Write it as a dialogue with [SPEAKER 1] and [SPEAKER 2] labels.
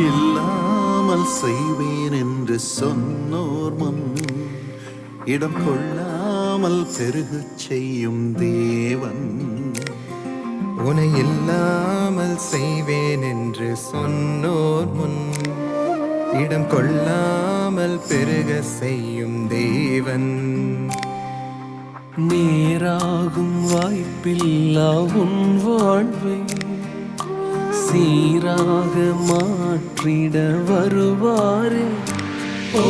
[SPEAKER 1] இல்லாமல் செய்வேன் என்று சொன்னோர் முன் இடம் கொள்ளாமல் பெருகச் செய்யும் தேவன்.
[SPEAKER 2] உனை இல்லாமல் செய்வேன் என்று சொன்னோர் முன் இடம் கொள்ளாமல் பெருக செய்யும் தேவன்.
[SPEAKER 3] நேராகும் வாய்ப்பில்லா உன் வாழ்வை சீராக மாற்றிட வருவாரே. ஓ